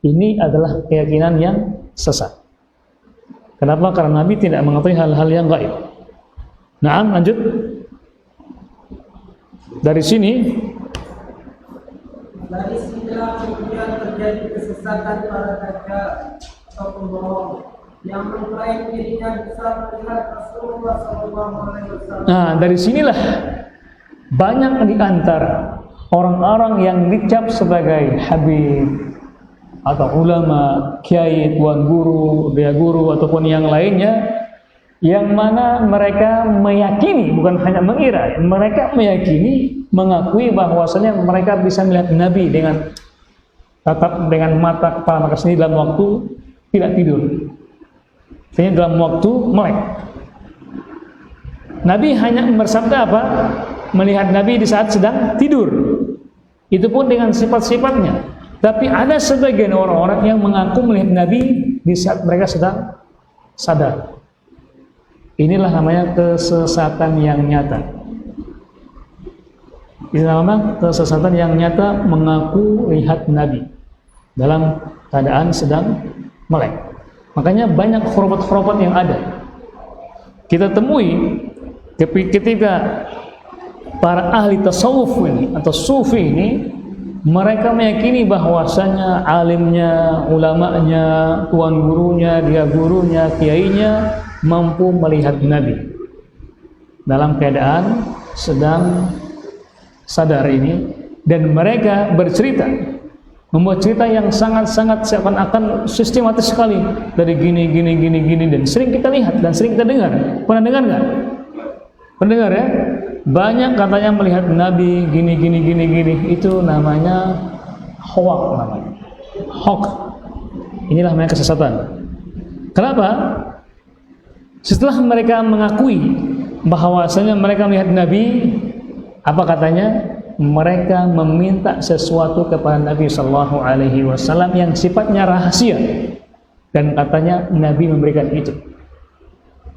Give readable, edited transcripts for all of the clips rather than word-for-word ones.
Ini adalah keyakinan yang sesat. Kenapa? Karena Nabi tidak mengetahui hal-hal yang gaib. Nah, lanjut. Dari sini kemudian terjadi kesesatan para dajjal atau pembohong yang mengklaim dirinya bisa melihat Rasulullah SAW. Nah, dari sinilah banyak di antara orang-orang yang dicap sebagai habib atau ulama, kiai, tuan guru, biaya guru ataupun yang lainnya, yang mana mereka meyakini, bukan hanya mengira, mereka meyakini, mengakui bahwasanya mereka bisa melihat Nabi dengan tatap dengan mata kepala mereka sendiri dalam waktu tidak tidur. Artinya dalam waktu melek. Nabi hanya bersabda apa? Melihat Nabi di saat sedang tidur. Itu pun dengan sifat-sifatnya. Tapi ada sebagian orang-orang yang mengaku melihat Nabi di saat mereka sedang sadar. Inilah namanya kesesatan yang nyata. Ini namanya kesesatan yang nyata, mengaku lihat Nabi dalam keadaan sedang melek. Makanya banyak khurafat-khurafat yang ada. Kita temui ketika para ahli tasawuf ini atau sufi ini, mereka meyakini bahwasanya alimnya, ulamanya, tuan gurunya, dia gurunya, kiainya mampu melihat Nabi dalam keadaan sedang sadar ini, dan mereka bercerita, membuat cerita yang sangat-sangat seakan-akan sistematis sekali dari gini, dan sering kita lihat dan sering kita dengar. Pernah dengar nggak? Pernah dengar ya? Banyak katanya melihat Nabi gini. Itu namanya hoax namanya. Hoax. Inilah namanya kesesatan. Kenapa? Setelah mereka mengakui bahwasanya mereka melihat Nabi, apa katanya? Mereka meminta sesuatu kepada Nabi Sallallahu Alaihi Wasallam yang sifatnya rahasia, dan katanya Nabi memberikan itu.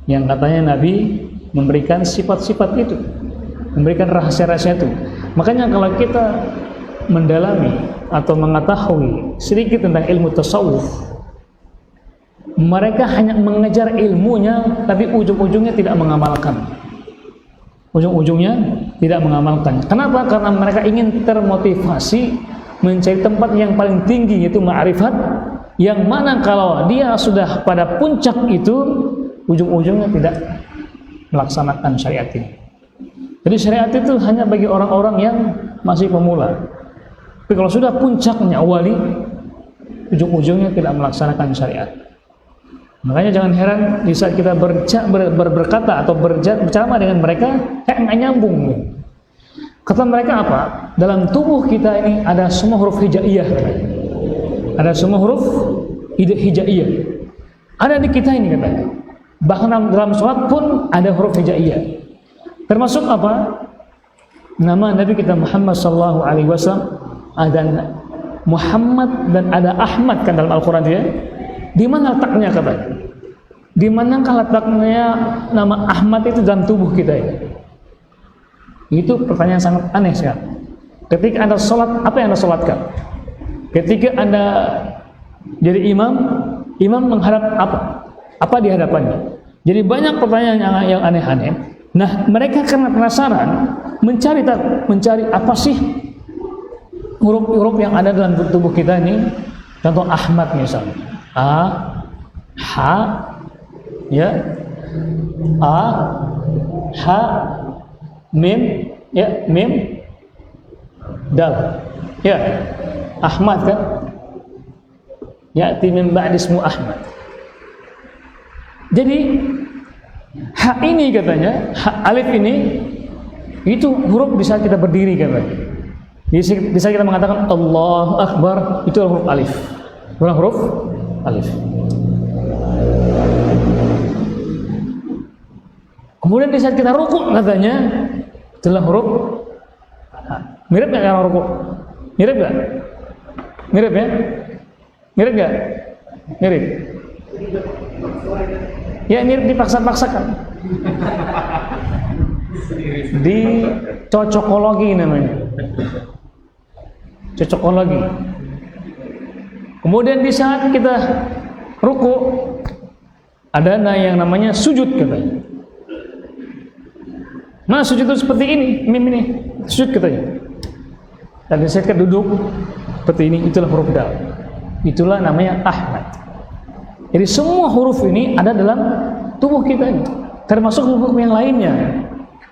Yang katanya Nabi memberikan sifat-sifat itu, memberikan rahasia-rahasia itu. Makanya kalau kita mendalami atau mengetahui sedikit tentang ilmu tasawuf, mereka hanya mengejar ilmunya, tapi ujung-ujungnya tidak mengamalkan. Ujung-ujungnya tidak mengamalkan. Kenapa? Karena mereka ingin termotivasi mencari tempat yang paling tinggi, yaitu ma'rifat, yang mana kalau dia sudah pada puncak itu, ujung-ujungnya tidak melaksanakan syariat ini. Jadi syariat itu hanya bagi orang-orang yang masih pemula. Tapi kalau sudah puncaknya wali, ujung-ujungnya tidak melaksanakan syariat. Makanya jangan heran di saat kita berkata atau berbicara dengan mereka, kayak nggak nyambung. Kata mereka apa? Dalam tubuh kita ini ada semua huruf hijaiyah. Ada semua huruf hijaiyah. Ada di kita ini katanya. Bahkan dalam sholat pun ada huruf hijaiyah. Termasuk apa? Nama Nabi kita Muhammad Sallallahu Alaihi Wasallam, ada Muhammad dan ada Ahmad kan dalam Al-Quran dia. Di mana letaknya katanya? Di manakah letaknya nama Ahmad itu dalam tubuh kita ini? Itu pertanyaan sangat aneh sekali. Ketika Anda sholat, apa yang Anda sholatkan? Ketika Anda jadi imam menghadap apa? Apa di hadapannya? Jadi banyak pertanyaan yang aneh-aneh. Nah, mereka karena penasaran mencari apa sih huruf-huruf yang ada dalam tubuh kita ini. Contoh Ahmad misalnya. A, H, ya, A, H, Mim, ya, Mim, Dal, ya, Ahmad kan, ya, min ba'di ismu Ahmad. Jadi H ini katanya, H alif ini, itu huruf bisa kita berdiri katanya. Bisa kita mengatakan Allahu Akbar, itu huruf alif, bukan huruf alif. Kemudian di saat kita rukuk katanya itulah huruf H. Mirip nggak kalau rukuk? Mirip nggak? Mirip ya? Mirip nggak? Mirip. Ya mirip dipaksa-paksakan. Di cocokologi namanya. Cocokologi. Kemudian di saat kita ruku ada yang namanya sujud katanya. Nah, sujud itu seperti ini, mim ini, sujud katanya. Dan di saat kita duduk seperti ini, itulah huruf dal. Itulah namanya Ahmad. Jadi semua huruf ini ada dalam tubuh kita ini, termasuk huruf yang lainnya.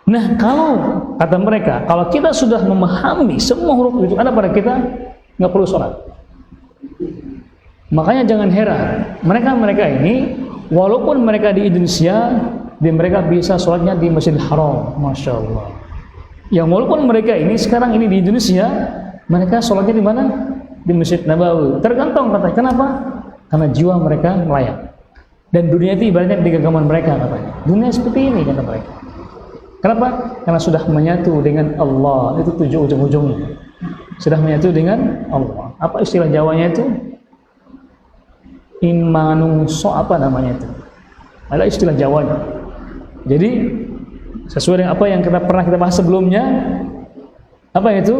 Nah, kalau kata mereka, kalau kita sudah memahami semua huruf itu ada pada kita, nggak perlu sholat. Makanya jangan heran, mereka ini walaupun mereka di Indonesia, mereka bisa sholatnya di Masjidil Haram, masya Allah. Yang walaupun mereka ini sekarang ini di Indonesia, mereka sholatnya di mana? Di Masjid Nabawi. Tergantung katanya. Kenapa? Karena jiwa mereka melayang. Dan dunia itu ibaratnya di genggaman mereka katanya. Dunia seperti ini kata mereka. Kenapa? Karena sudah menyatu dengan Allah. Itu tujuh ujung-ujungnya. Sudah menyatu dengan Allah. Apa istilah Jawanya itu? Inmanungso apa namanya itu? Ada istilah Jawanya. Jadi sesuai dengan apa yang pernah kita bahas sebelumnya, apa itu?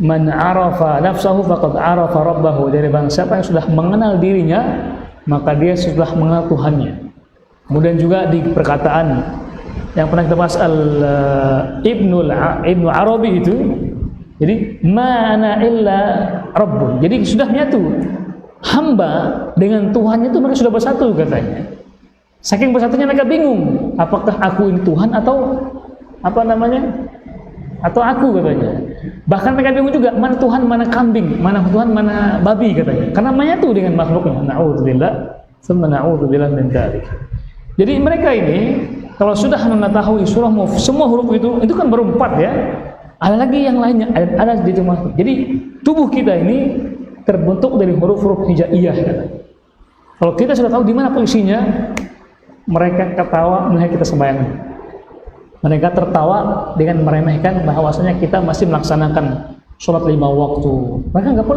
Man arafa nafsahu faqad arafa rabbahu. Dari bangsa siapa yang sudah mengenal dirinya, maka dia sudah mengenal Tuhannya. Kemudian juga di perkataan yang pernah kita bahas Ibnu Arabi itu, jadi ma ana illa rabbun. Jadi sudah menyatu hamba dengan Tuhannya itu, mereka sudah bersatu katanya. Saking bersatunya mereka bingung, apakah aku ini Tuhan atau apa namanya? Atau aku katanya. Bahkan mereka bingung juga, mana Tuhan, mana kambing, mana Tuhan, mana babi katanya. Karena menyatu dengan makhluknya. Na'udzubillah, tsumma na'udzubillah min dzalik. Jadi mereka ini kalau sudah mengetahui surah semua huruf itu kan baru 4 ya. Ada lagi yang lainnya, ada di rumah. Jadi tubuh kita ini terbentuk dari huruf-huruf hijaiyah katanya. Kalau kita sudah tahu di mana posisinya, mereka ketawa melihat kita sembahyang. Mereka tertawa dengan meremehkan bahwasanya kita masih melaksanakan sholat 5 waktu. Mereka nggak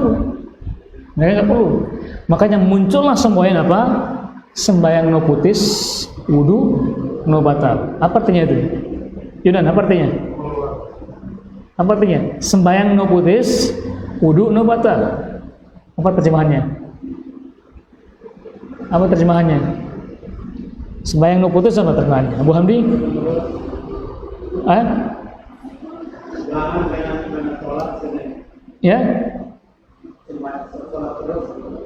perlu. Makanya muncullah semboyan apa? Sembayang no putis, wudu no batal. Apa artinya itu? Yudan, apa artinya? Apa artinya? Sembayang no putis, wudu no batal. Apa terjemahannya? Apa terjemahannya? Sembayang no putis apa terjemahannya? Abu Hamdi? Ya?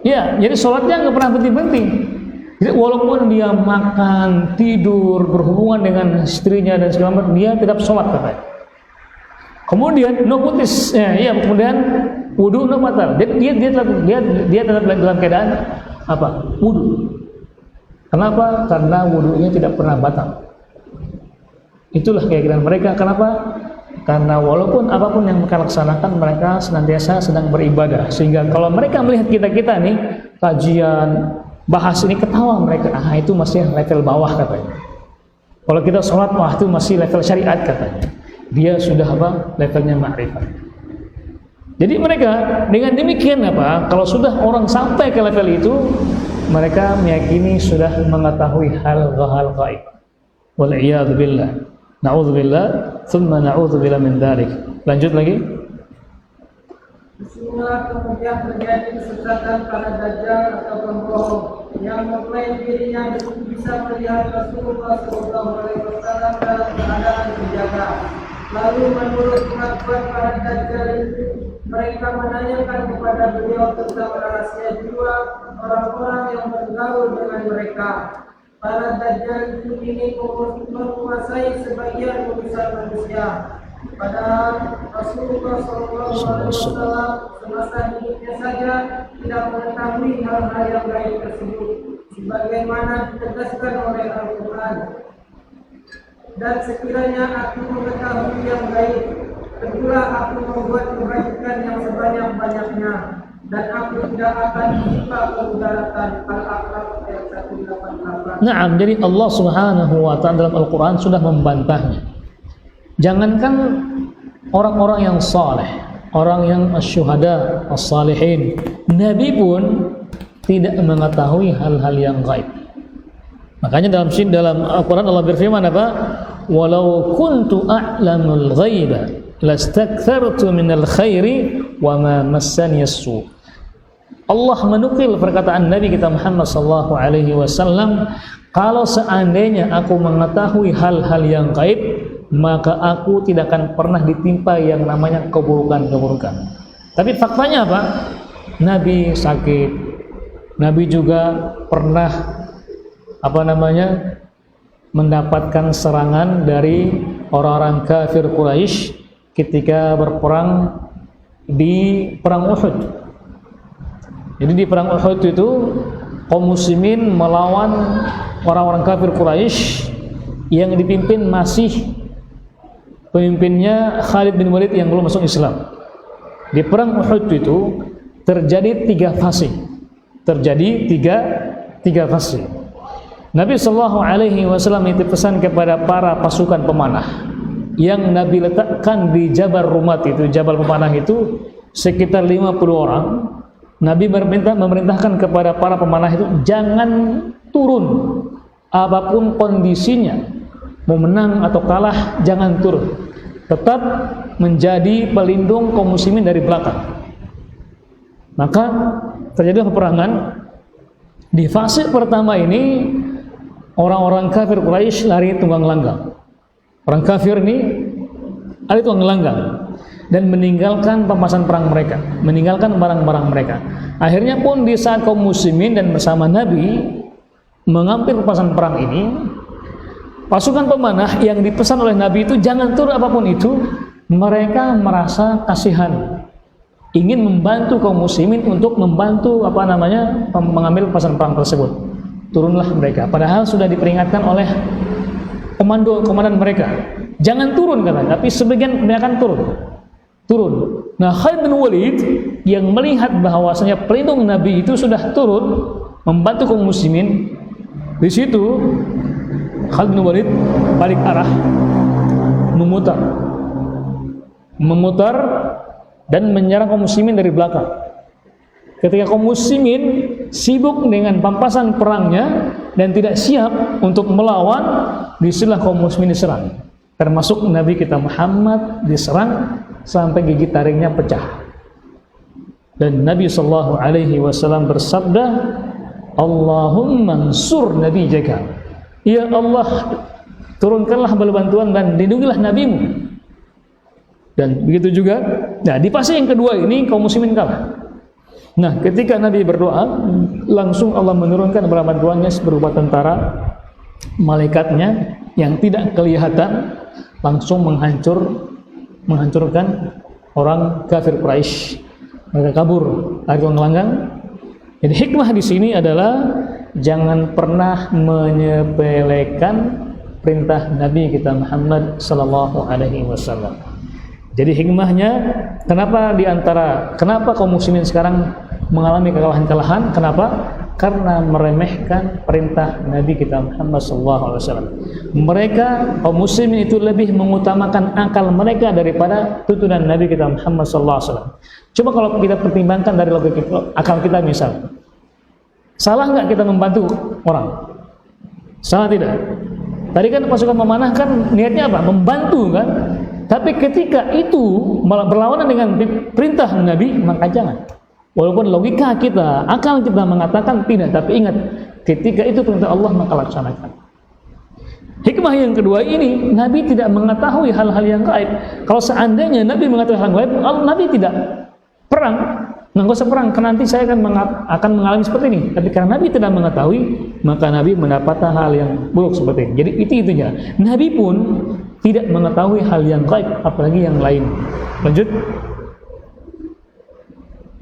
Ya, jadi sholatnya nggak pernah berhenti-berhenti. Jadi walaupun dia makan, tidur, berhubungan dengan istrinya dan segala macam, dia tetap sholat katanya. Kemudian no putis, kemudian wudu no batal. Dia tetap dalam keadaan apa? Wudu. Kenapa? Karena wudunya tidak pernah batal. Itulah keyakinan mereka. Kenapa? Karena walaupun apapun yang mereka laksanakan, mereka senantiasa sedang beribadah. Sehingga kalau mereka melihat kita nih kajian bahas ini, ketawa mereka. Itu masih level bawah katanya. Kalau kita sholat, itu masih level syariat katanya. Dia sudah apa? Levelnya ma'rifat. Jadi mereka dengan demikian kalau sudah orang sampai ke level itu, mereka meyakini sudah mengetahui hal gaib. Wal iyad billah. Na'udzubillah, tsumma na'udzubillah min dzalik. Lanjut lagi. Bismillah, kemudian terjadi kesesatan pada dajjal atau pembohong yang mengklaim dirinya bisa melihat Rasulullah SAW dalam keadaan terjaga. Lalu menurut pengakuan para dajjal itu, mereka menanyakan kepada beliau tentang rahasia jiwa orang-orang yang bergaul dengan mereka. Para dajjal itu ingin menguasai sebagian urusan manusia. Padahal Rasulullah SAW semasa hidupnya saja tidak mengetahui hal-hal yang gaib tersebut, sebagaimana ditegaskan oleh Al-Quran. Dan sekiranya aku mengetahui yang gaib, tentulah aku membuat kebaikan yang sebanyak-banyaknya, dan aku tidak akan lupa kemudaratan. Al-A'raf ayat 188. Naam, jadi Allah Subhanahu wa ta'ala dalam Al-Quran sudah membantahnya. Jangankan orang-orang yang saleh, orang yang syuhada, as-salihin, Nabi pun tidak mengetahui hal-hal yang gaib. Makanya dalam Al-Quran Allah berfirman apa? Walau kuntu a'lamul ghaiba lastakthartu minal khairi wa ma massani as-su'. Allah menukil perkataan Nabi kita Muhammad sallallahu alaihi wasallam, kalau seandainya aku mengetahui hal-hal yang gaib, maka aku tidak akan pernah ditimpa yang namanya keburukan-keburukan. Tapi faktanya apa? Nabi sakit. Nabi juga pernah mendapatkan serangan dari orang-orang kafir Quraisy ketika berperang di perang Uhud. Jadi di perang Uhud itu kaum muslimin melawan orang-orang kafir Quraisy yang dipimpin masih pemimpinnya Khalid bin Walid yang belum masuk Islam. Di perang Uhud itu terjadi tiga fase. Nabi sallallahu alaihi wasallam itu pesan kepada para pasukan pemanah yang Nabi letakkan di Jabal Rumat itu. Jabal pemanah itu sekitar 50 orang. Nabi memerintahkan kepada para pemanah itu jangan turun apapun kondisinya, mau menang atau kalah jangan turun, tetap menjadi pelindung kaum muslimin dari belakang. Maka terjadi peperangan. Di fase pertama ini orang-orang kafir Quraisy lari tunggang langgang. Orang kafir ini lari tunggang langgang dan meninggalkan pampasan perang mereka, meninggalkan barang-barang mereka. Akhirnya pun di saat kaum muslimin dan bersama Nabi mengambil pampasan perang ini, pasukan pemanah yang dipesan oleh Nabi itu jangan turun apapun itu, mereka merasa kasihan, ingin membantu kaum muslimin untuk membantu mengambil pampasan perang tersebut. Turunlah mereka, padahal sudah diperingatkan oleh komandan mereka, jangan turun katanya, tapi sebagian kebanyakan turun. Nah, Khalid bin Walid yang melihat bahwasanya pelindung Nabi itu sudah turun membantu kaum muslimin, di situ Khalid bin Walid balik arah, memutar dan menyerang kaum muslimin dari belakang. Ketika kaum muslimin sibuk dengan pampasan perangnya dan tidak siap untuk melawan, disinilah kaum muslimin diserang. Termasuk Nabi kita Muhammad diserang sampai gigi taringnya pecah. Dan Nabi sallallahu alaihi wasallam bersabda, Allahumma ansur Nabi jaga. Ya Allah, turunkanlah bantuan dan lindungilah nabimu. Dan begitu juga, nah di fase yang kedua ini kaum muslimin kalah. Nah, ketika Nabi berdoa, langsung Allah menurunkan bantuannya berupa tentara, malaikatnya yang tidak kelihatan, langsung menghancurkan orang kafir Quraisy. Mereka kabur lari langgang. Jadi hikmah di sini adalah jangan pernah menyepelekan perintah Nabi kita Muhammad sallallahu alaihi wasallam. Jadi hikmahnya kenapa kaum muslimin sekarang mengalami kekalahan-kekalahan? Kenapa? Karena meremehkan perintah Nabi kita Muhammad SAW. Mereka kaum muslimin itu lebih mengutamakan akal mereka daripada tuntunan Nabi kita Muhammad SAW. Coba kalau kita pertimbangkan dari logika akal kita, misal salah nggak kita membantu orang? Salah tidak? Tadi kan pasukan memanah kan niatnya apa? Membantu kan? Tapi ketika itu malah berlawanan dengan perintah Nabi, maka jangan. Walaupun logika kita, akal kita mengatakan tidak, tapi ingat, ketika itu perintah Allah maka laksanakan. Hikmah yang kedua ini, Nabi tidak mengetahui hal-hal yang gaib. Kalau seandainya Nabi mengetahui hal gaib, Nabi tidak perang. Nggak usah perang, karena nanti saya akan mengalami seperti ini. Tapi karena Nabi tidak mengetahui, maka Nabi mendapatkan hal yang buruk seperti ini. Jadi itu-itunya. Nabi pun tidak mengetahui hal yang gaib, apalagi yang lain. Lanjut.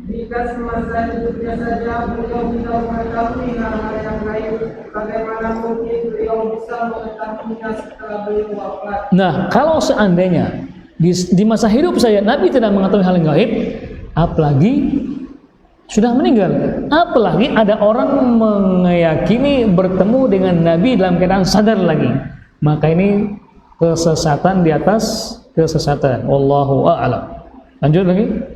Jika semasa hidupnya saja beliau tidak mengetahui hal-hal yang gaib, bagaimana mungkin beliau bisa mengetahuinya setelah beliau wafat? Nah, kalau seandainya di masa hidup saya Nabi tidak mengetahui hal yang gaib, apalagi sudah meninggal, apalagi ada orang meyakini bertemu dengan Nabi dalam keadaan sadar lagi, maka ini kesesatan di atas kesesatan. Wallahu a'lam. Lanjut lagi.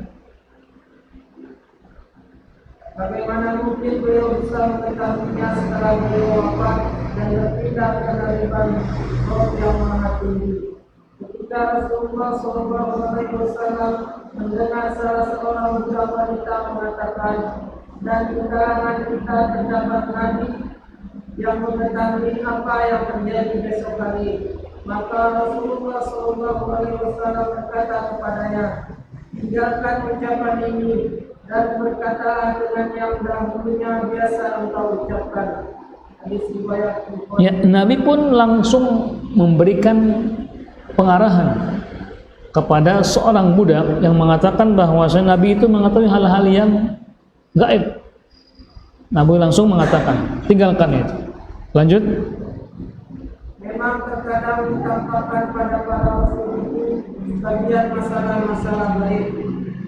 Bagaimana mungkin beliau bisa mengetahuinya setelah beliau wafat dan berpindah ke hadapan Roh yang Maha Tinggi? Ketika Rasulullah SAW mendengar salah seorang budak wanita mengatakan, dan di kalangan kita terdapat nabi yang mengetahui apa yang terjadi besok hari. Maka Rasulullah SAW berkata kepadanya, tinggalkan ucapan ini dan berkatalah dengan yang dahulunya biasa engkau ucapkan. Hadis riwayat Bukhari. Ya, Nabi pun langsung memberikan pengarahan kepada seorang budak yang mengatakan bahwa Nabi itu mengetahui hal-hal yang gaib. Nabi langsung mengatakan, tinggalkan itu. Lanjut. Memang terkadang ditampakkan pada para rasul itu sebagian masalah-masalah gaib,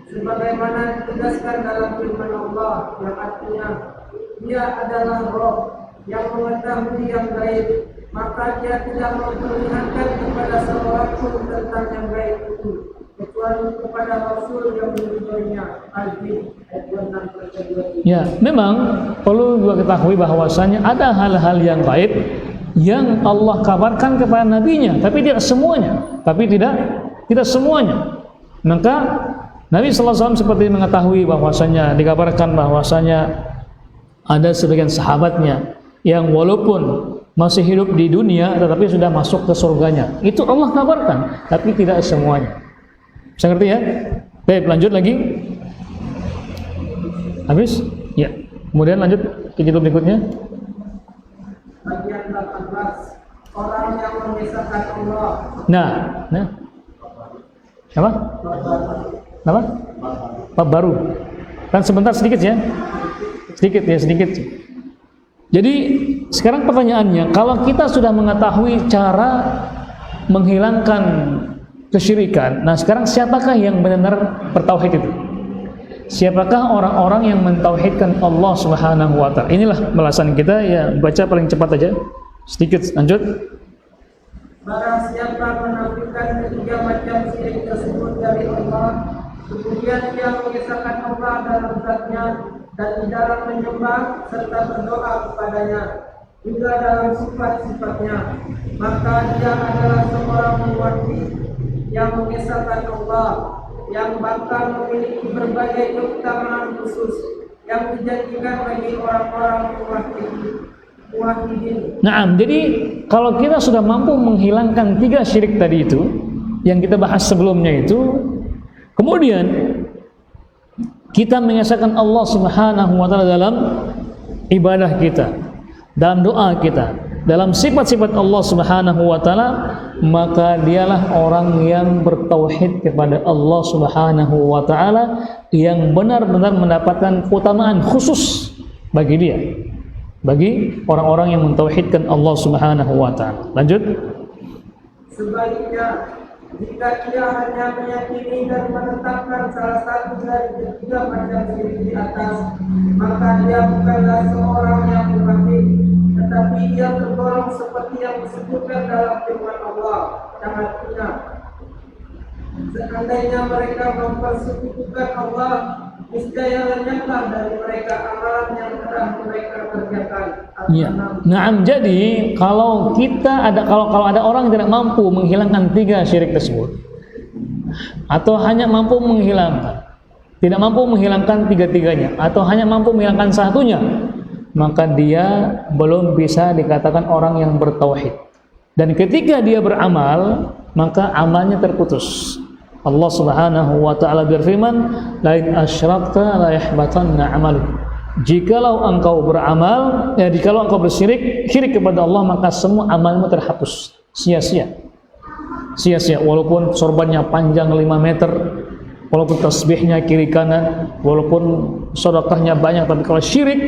sebagaimana ditegaskan dalam firman Allah yang artinya, Dia adalah Roh yang mengetahui yang gaib, maka Dia tidak memperlihatkan kepada seorang pun tentang yang gaib itu, kecuali kepada Rasul yang meridhoinya. Al-Jin ayat 26. Ya, memang perlu juga ketahui bahwasanya ada hal-hal yang gaib yang Allah kabarkan kepada nabinya, tapi tidak semuanya. Tidak semuanya. Maka Nabi sallallahu alaihi wasallam seperti mengetahui bahwasanya dikabarkan bahwasanya ada sebagian sahabatnya yang walaupun masih hidup di dunia tetapi sudah masuk ke surganya. Itu Allah kabarkan, tapi tidak semuanya. Bisa ngerti ya? Baik, lanjut lagi. Habis? Ya. Kemudian lanjut ke judul berikutnya. Bagian 18, orang yang mengisahkan Allah. Nah. Apa? Apa? Bab baru. Kan sebentar sedikit ya. Sedikit. Jadi sekarang pertanyaannya, kalau kita sudah mengetahui cara menghilangkan kesyirikan, nah sekarang siapakah yang benar-benar bertauhid itu? Siapakah orang-orang yang mentauhidkan Allah Subhanahu wa taala? Inilah balasan kita, ya baca paling cepat aja. Sedikit, lanjut. Barang siapa menafikan ketiga macam syirik tersebut dari Allah, kemudian dia mengisahkan Allah dalam zatnya dan di dalam menyembah serta berdoa kepadanya, juga dalam sifat-sifatnya, maka dia adalah seorang muwahhid yang mengisahkan Allah, yang bakal memiliki berbagai keutamaan khusus yang dijanjikan bagi orang-orang muwahhidin. Nah, jadi kalau kita sudah mampu menghilangkan 3 syirik tadi itu yang kita bahas sebelumnya itu, kemudian kita mengesahkan Allah Subhanahu wa taala dalam ibadah kita, dalam doa kita, dalam sifat-sifat Allah Subhanahu wa taala, maka dialah orang yang bertauhid kepada Allah Subhanahu wa taala, yang benar-benar mendapatkan keutamaan khusus bagi dia, bagi orang-orang yang mentauhidkan Allah Subhanahu wa taala. Lanjut. Sebaliknya, jika dia hanya meyakini dan menetapkan salah satu dari ketiga macam syirik di atas, maka dia bukanlah seorang yang munafik, tetapi dia tergolong seperti yang disebutkan dalam firman Allah yang artinya, seandainya mereka mempersekutukan Allah, niscaya lenyaplah dari mereka amalan yang telah mereka kerjakan. Ya. Nah, jadi kalau ada orang yang tidak mampu menghilangkan 3 syirik tersebut, atau hanya mampu menghilangkan, tidak mampu menghilangkan 3-tiganya, atau hanya mampu menghilangkan satunya, maka dia belum bisa dikatakan orang yang bertauhid. Dan ketika dia beramal, maka amalnya terputus. Allah Subhanahu wa taala berfirman, "Lain asyrakta la yahbatanna 'amaluk." Jikalau engkau beramal, jikalau engkau syirik kepada Allah, maka semua amalmu terhapus, sia-sia. Sia-sia, walaupun sorbannya panjang 5 meter, walaupun tasbihnya kiri kanan, walaupun sedekahnya banyak, tapi kalau syirik,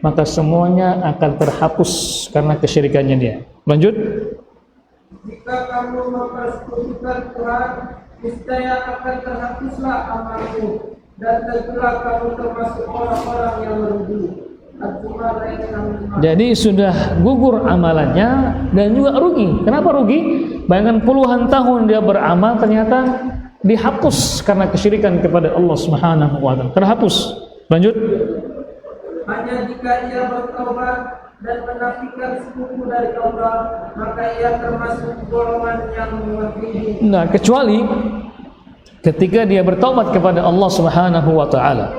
maka semuanya akan terhapus karena kesyirikannya dia. Lanjut. Jika kamu mempersekutukan Tuhan, niscaya akan terhapuslah amalmu, dan tentulah kamu termasuk orang-orang yang merugi. Jadi sudah gugur amalannya dan juga rugi. Kenapa rugi? Bayangkan puluhan tahun dia beramal, ternyata dihapus karena kesyirikan kepada Allah Subhanahu wa taala. Terhapus. Lanjut. Hanya jika ia bertaubat dan menafikan sekutu dari Allah, maka ia termasuk golongan yang muwahhidin. Nah, kecuali ketika dia bertaubat kepada Allah Subhanahu wa taala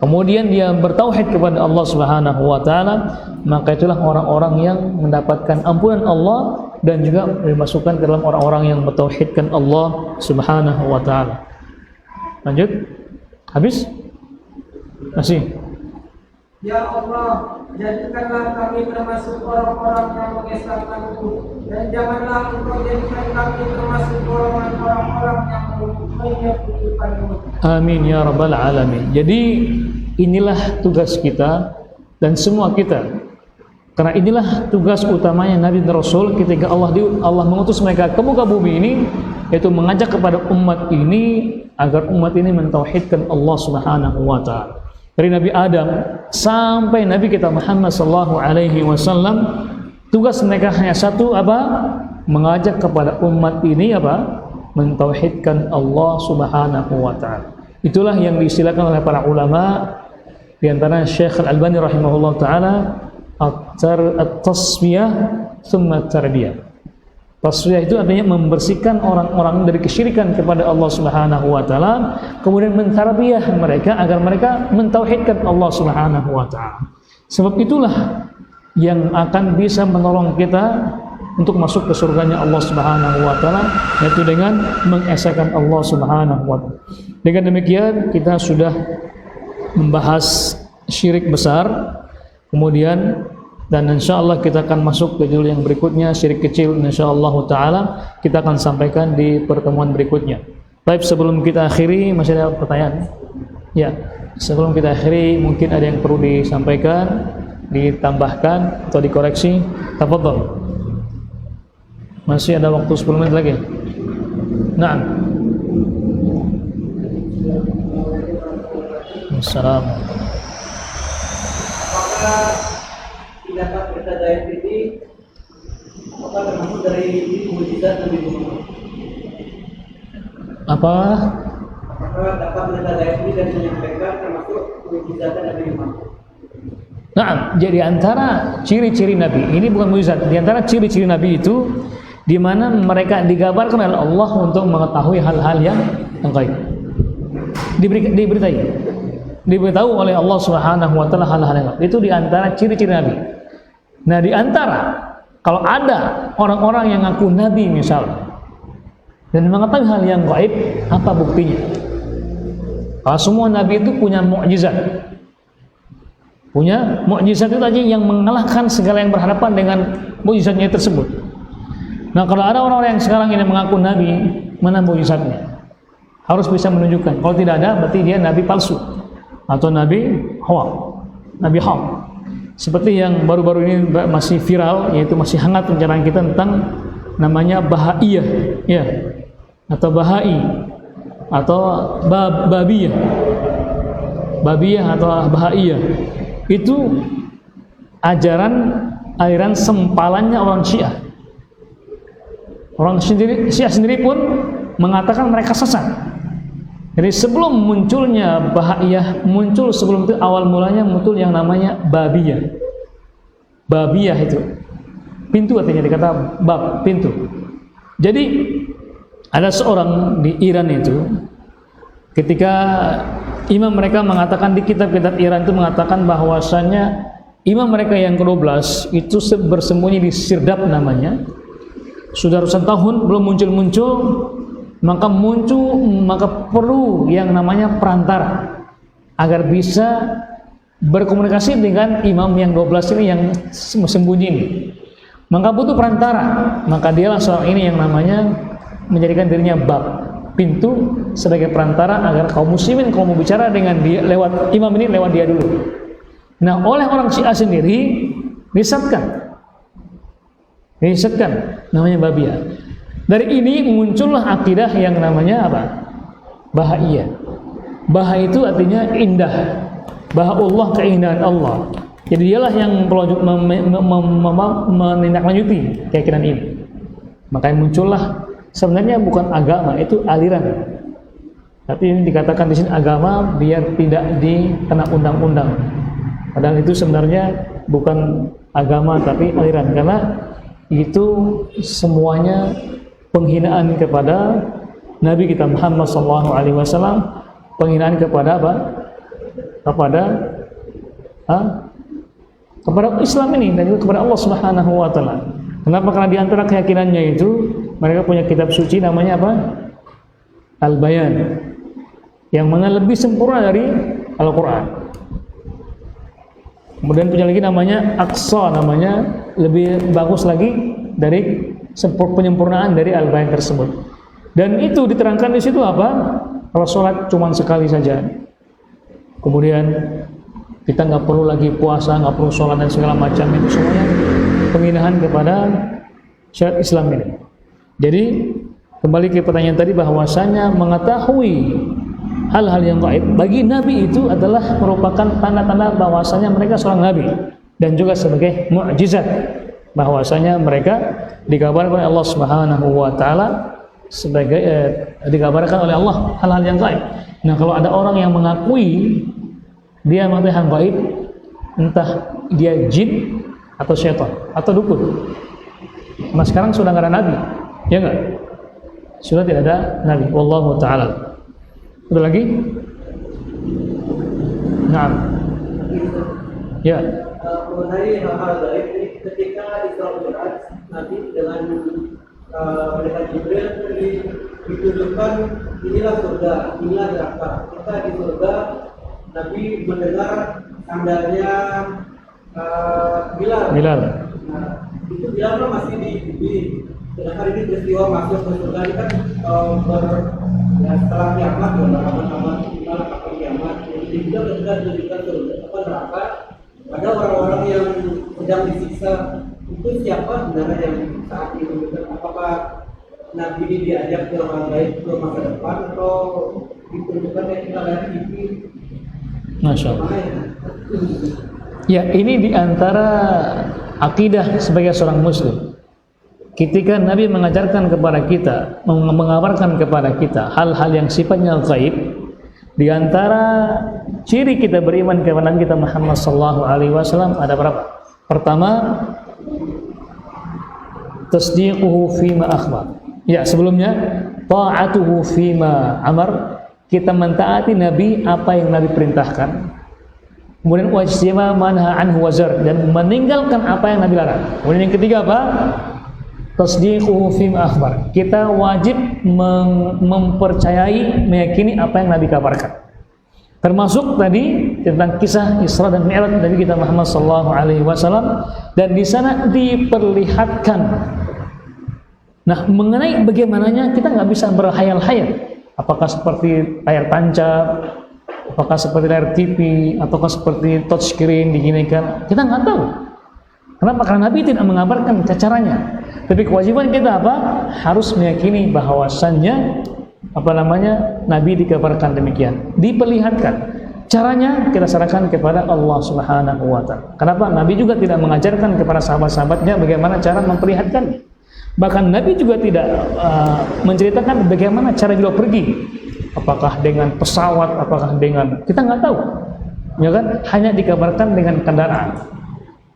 kemudian dia bertauhid kepada Allah Subhanahu wa taala, maka itulah orang-orang yang mendapatkan ampunan Allah dan juga dimasukkan ke dalam orang-orang yang bertauhidkan Allah Subhanahu wa taala. Lanjut. Habis? Masih. Ya Allah, jadikanlah kami termasuk orang-orang yang mengesahkan-Mu, dan janganlah Engkau jadikan kami termasuk golongan orang-orang yang menyekutukan-Mu. Amin ya rabbal alamin. Jadi inilah tugas kita dan semua kita. Karena inilah tugas utamanya Nabi dan Rasul ketika Allah mengutus mereka ke muka bumi ini, yaitu mengajak kepada umat ini agar umat ini mentauhidkan Allah Subhanahu wa taala. Dari Nabi Adam sampai Nabi kita Muhammad sallallahu alaihi wasallam, tugas mereka hanya satu, apa? Mengajak kepada umat ini apa? Mentauhidkan Allah Subhanahu wa taala. Itulah yang diistilahkan oleh para ulama, di antara Syekh Al-Albani rahimahullah taala, at-tasfiyah thumma tarbiyah. Tasfiyah itu artinya membersihkan orang-orang dari kesyirikan kepada Allah Subhanahu wa taala, kemudian mentarbiyah mereka agar mereka mentauhidkan Allah Subhanahu wa taala. Sebab itulah yang akan bisa menolong kita untuk masuk ke surganya Allah Subhanahu wa taala, yaitu dengan mengesahkan Allah Subhanahu wa taala. Dengan demikian kita sudah membahas syirik besar, kemudian dan insyaallah kita akan masuk ke judul yang berikutnya, syirik kecil. Insyaallah taala kita akan sampaikan di pertemuan berikutnya. Baik, sebelum kita akhiri, masih ada pertanyaan? Ya, sebelum kita akhiri mungkin ada yang perlu disampaikan, ditambahkan atau dikoreksi. Tafadhol. Masih ada waktu 10 menit lagi. Naam. Assalamualaikum. Dapat bertadayun ini apa termasuk dari mukjizat Nabi Muhammad? Apa? Apakah dapat bertadayun ini dan menyampaikan termasuk mukjizat Nabi Muhammad? Nah, jadi antara ciri-ciri Nabi, ini bukan mukjizat, di antara ciri-ciri Nabi itu di mana mereka digambarkan oleh Allah untuk mengetahui hal-hal yang gaib. Diberitahu oleh Allah Subhanahu wa taala hal-hal yang gaib. Itu di antara ciri-ciri Nabi. Nah, di antara kalau ada orang-orang yang ngaku nabi misalnya dan mengetahui hal yang gaib, apa buktinya? Kalau semua nabi itu punya mukjizat. Punya mukjizat itu aja yang mengalahkan segala yang berhadapan dengan mukjizatnya tersebut. Nah, kalau ada orang-orang yang sekarang ini mengaku nabi, mana mukjizatnya? Harus bisa menunjukkan. Kalau tidak ada, berarti dia nabi palsu atau nabi hoax, nabi hoax. Seperti yang baru-baru ini masih viral, yaitu masih hangat pembicaraan kita tentang namanya Bahaiyah, ya, atau Bahai, atau Babiyah atau Bahaiyah. Itu aliran sempalannya orang Syiah. Orang Syiah sendiri pun mengatakan mereka sesat. Jadi sebelum munculnya Bahaiyah, muncul sebelum itu awal mulanya muncul yang namanya Babiyah. Babiyah itu pintu, artinya dikata bab, pintu. Jadi ada seorang di Iran itu, ketika imam mereka mengatakan di kitab-kitab Iran itu mengatakan bahwasannya imam mereka yang ke-12 itu bersembunyi di Sirdap namanya. Sudah ratusan tahun belum muncul-muncul, maka perlu yang namanya perantara agar bisa berkomunikasi dengan imam yang 12 ini yang sembunyi ini. Maka butuh perantara, maka dialah seorang ini yang namanya menjadikan dirinya bab, pintu sebagai perantara agar kaum muslimin kalau mau bicara dengan dia lewat imam ini, lewat dia dulu. Nah, oleh orang Syiah sendiri disesatkan namanya Babiyah. Dari ini muncullah akidah yang namanya apa? Bahaiyah. Baha itu artinya indah. Baha'ullah, keindahan Allah. Jadi dialah yang menindaklanjuti keyakinan ini. Makanya muncullah, sebenarnya bukan agama, itu aliran. Tapi ini dikatakan di sini agama biar tidak dikena undang-undang. Padahal itu sebenarnya bukan agama tapi aliran, karena itu semuanya penghinaan kepada Nabi kita Muhammad SAW, penghinaan kepada apa? kepada kepada Islam ini dan juga kepada Allah Subhanahu wa taala. Kenapa? Karena di antara keyakinannya itu mereka punya kitab suci namanya apa? Al-Bayan. Yang mana lebih sempurna dari Al-Qur'an. Kemudian punya lagi namanya Aqsa, namanya lebih bagus lagi dari penyempurnaan dari Al-Bayan tersebut. Dan itu diterangkan di situ apa? Kalau sholat cuma sekali saja. Kemudian kita nggak perlu lagi puasa, nggak perlu sholat dan segala macam, itu semuanya penghinaan kepada syariat Islam ini. Jadi kembali ke pertanyaan tadi, bahwasanya mengetahui hal-hal yang gaib bagi Nabi itu adalah merupakan tanda-tanda bahwasanya mereka seorang Nabi, dan juga sebagai mukjizat bahwasanya mereka dikabarkan oleh Allah Subhanahu wa taala sebagai dikabarkan oleh Allah hal-hal yang gaib. Nah, kalau ada orang yang mengakui dia mengetahui hal gaib, entah dia jin atau syaitan atau dukun. Nah, sekarang sudah nggak ada nabi, ya nggak? Sudah tidak ada nabi. Wallahu taala. Ada lagi? Nah, ya. Mengenai hal-hal gaib ini, ketika Isra Mi'raj Nabi dengan malaikat Jibril ditunjukkan inilah surga, inilah neraka. Kita di surga, Nabi mendengar sandalnya Bilal. Nah, itu Bilal masih di bumi. Sedangkan ini peristiwa masuk ke surga ini kan setelah kiamat, kapan kiamat. Jadi juga ketika ditunjukkan surga apa neraka, ada orang-orang yang sedang disiksa. Itu siapa sebenarnya yang saat ini ditunjukkan? Apakah Nabi ini diajak ke orang gaib ke masa depan, atau ditunjukkan yang kita lihat TV? Masya Allah. Ya, ini diantara akidah sebagai seorang muslim. Ketika Nabi mengajarkan kepada kita, mengabarkan kepada kita hal-hal yang sifatnya gaib, diantara ciri kita beriman kepada Nabi kita Muhammad sallallahu alaihi wasallam ada berapa? Pertama, tasdiquhu fima akhbar. Ya, sebelumnya ta'atuhu fima amar, kita mentaati Nabi apa yang Nabi perintahkan. Kemudian wajtima manha anhu wazar, dan meninggalkan apa yang Nabi larang. Kemudian yang ketiga apa? Tasdiquhu fima akhbar. Kita wajib mempercayai, meyakini apa yang Nabi kabarkan. Termasuk tadi tentang kisah Isra dan Mi'raj Nabi kita Muhammad sallallahu alaihi wasallam, dan di sana diperlihatkan. Nah, mengenai bagaimananya kita nggak bisa berhayal-hayal. Apakah seperti layar tancap, apakah seperti layar TV, ataukah seperti touchscreen diginikan, kita nggak tahu. Kenapa? Karena Nabi tidak mengabarkan caranya. Tapi kewajiban kita apa? Harus meyakini bahwasannya Nabi dikabarkan demikian, diperlihatkan. Caranya kita serahkan kepada Allah Subhanahu wa taala. Kenapa? Nabi juga tidak mengajarkan kepada sahabat-sahabatnya bagaimana cara memperlihatkannya. Bahkan Nabi juga tidak menceritakan bagaimana cara beliau pergi. Apakah dengan pesawat, apakah dengan, kita nggak tahu, ya kan? Hanya dikabarkan dengan kendaraan.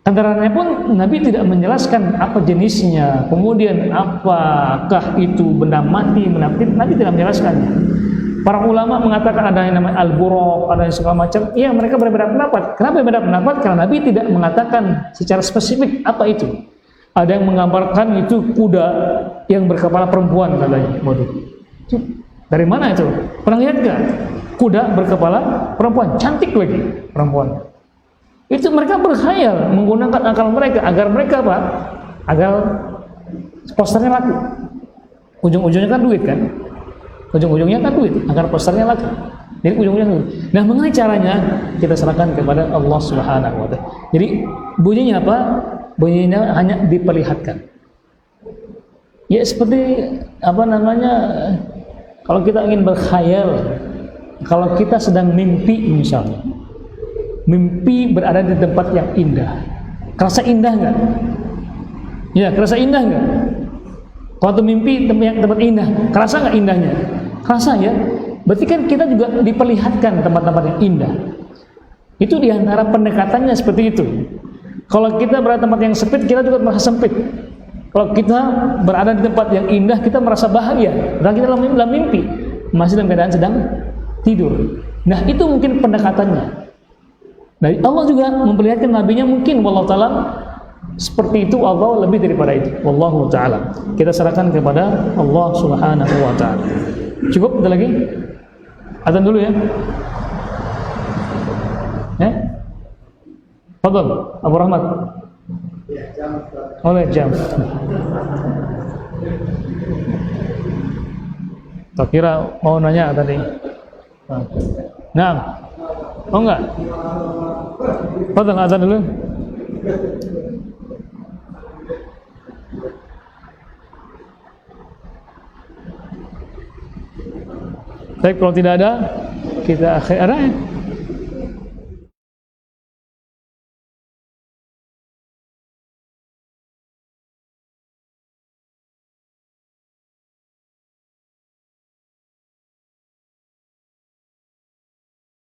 Kendaraannya pun Nabi tidak menjelaskan apa jenisnya, kemudian apakah itu benda mati, Nabi tidak menjelaskannya. Para ulama mengatakan ada yang namanya al-buraq, ada yang segala macam. Iya, mereka berbeda pendapat. Kenapa berbeda pendapat? Karena Nabi tidak mengatakan secara spesifik apa itu. Ada yang menggambarkan itu kuda yang berkepala perempuan katanya. Waduh, dari mana itu? Pernah lihat nggak? Kuda berkepala perempuan, cantik lagi perempuan. Itu mereka berkhayal menggunakan akal mereka agar mereka apa? Agar posternya laku. Ujung-ujungnya kan duit kan? Ujung-ujungnya kan duit, agar posternya laku. Jadi ujung-ujungnya duit. Nah, mengenai caranya kita serahkan kepada Allah Subhanahu wa taala. Jadi bunyinya apa? Bunyinya hanya diperlihatkan. Ya, seperti kalau kita ingin berkhayal, kalau kita sedang mimpi misalnya, mimpi berada di tempat yang indah, kerasa indah nggak? Ya, kerasa indah nggak? Kalau mimpi tempat indah, kerasa nggak indahnya? Kerasa ya. Berarti kan kita juga diperlihatkan tempat-tempat yang indah. Itu diantara pendekatannya seperti itu. Kalau kita berada di tempat yang sempit, kita juga merasa sempit. Kalau kita berada di tempat yang indah, kita merasa bahagia. Dan kita dalam mimpi, masih dalam keadaan sedang tidur. Nah, itu mungkin pendekatannya. Dari Allah juga memperlihatkan nabinya mungkin wallahu taala seperti itu Allah lebih daripada itu. Wallahu taala. Kita serahkan kepada Allah Subhanahu wa taala. Cukup ada lagi? Adzan dulu ya. Fadhal Abu Rahmat. Oleh jam. Tak kira mau nanya tadi. Nah. Oh enggak? Fadhal adzan dulu. Baik, kalau tidak ada kita akhir ada ya?